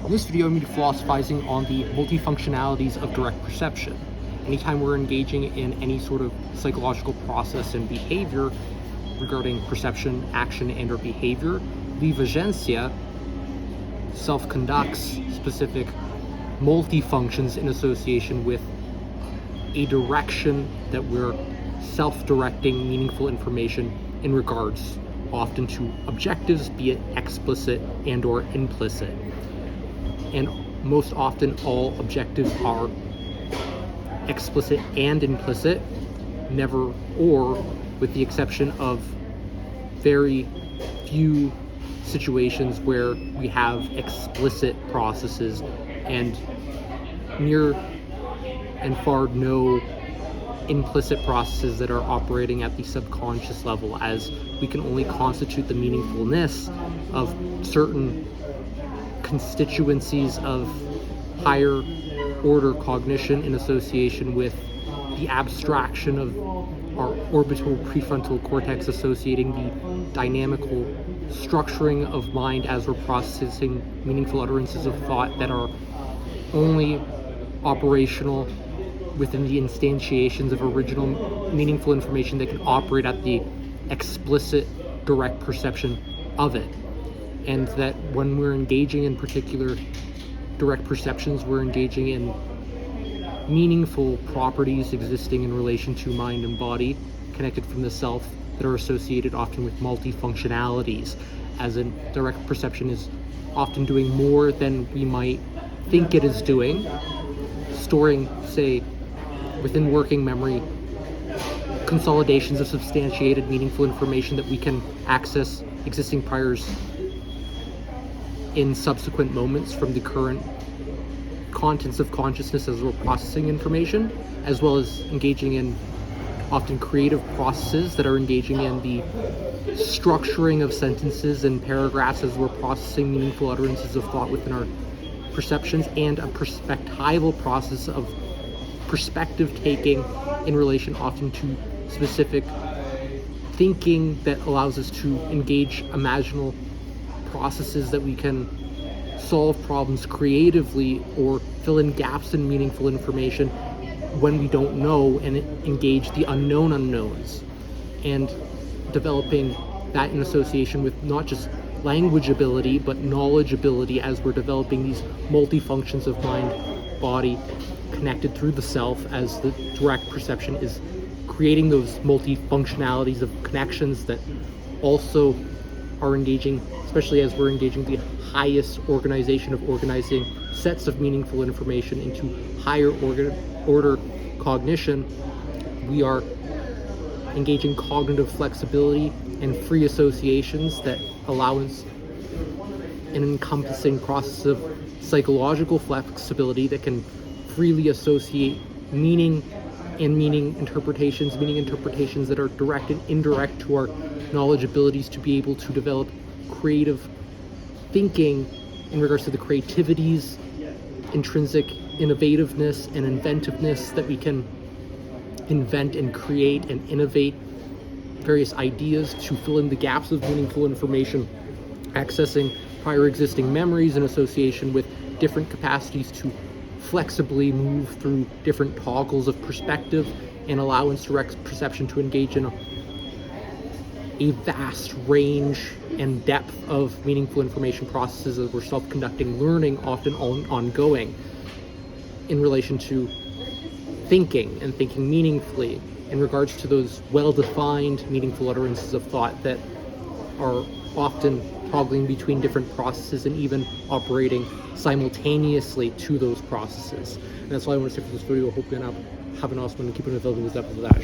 In this video, I'm going to be philosophizing on the multifunctionalities of direct perception. Anytime we're engaging in any sort of psychological process and behavior regarding perception, action, and or behavior, vivagencia self-conducts specific multifunctions in association with a direction that we're self-directing meaningful information in regards often to objectives, be it explicit and or implicit. And most often all objectives are explicit and implicit, never or, with the exception of very few situations where we have explicit processes and near and far no implicit processes that are operating at the subconscious level, as we can only constitute the meaningfulness of certain constituencies of higher order cognition in association with the abstraction of our orbital prefrontal cortex associating the dynamical structuring of mind as we're processing meaningful utterances of thought that are only operational within the instantiations of original meaningful information that can operate at the explicit direct perception of it. And that when we're engaging in particular direct perceptions, we're engaging in meaningful properties existing in relation to mind and body, connected from the self, that are associated often with multifunctionalities, as in direct perception is often doing more than we might think it is doing, storing, say, within working memory, consolidations of substantiated meaningful information that we can access existing priors in subsequent moments from the current contents of consciousness as we're processing information, as well as engaging in often creative processes that are engaging in the structuring of sentences and paragraphs as we're processing meaningful utterances of thought within our perceptions, and a perspectival process of perspective taking in relation often to specific thinking that allows us to engage imaginal processes that we can solve problems creatively or fill in gaps in meaningful information when we don't know, and engage the unknown unknowns, and developing that in association with not just language ability but knowledge ability as we're developing these multifunctions of mind, body, connected through the self, as the direct perception is creating those multifunctionalities of connections that also are engaging, especially as we're engaging the highest organization of organizing sets of meaningful information into higher order cognition. We are engaging cognitive flexibility and free associations that allow us an encompassing process of psychological flexibility that can freely associate meaning and meaning interpretations that are direct and indirect to our knowledge abilities to be able to develop creative thinking in regards to the creativities, intrinsic innovativeness and inventiveness, that we can invent and create and innovate various ideas to fill in the gaps of meaningful information, accessing prior existing memories in association with different capacities to flexibly move through different toggles of perspective and allowance direct perception to engage in a vast range and depth of meaningful information processes as we're self-conducting learning, often ongoing, in relation to thinking and thinking meaningfully in regards to those well-defined meaningful utterances of thought that are often toggling between different processes and even operating simultaneously to those processes. And that's all I want to say for this video. I hope you're going to have an awesome one and keep it available with that.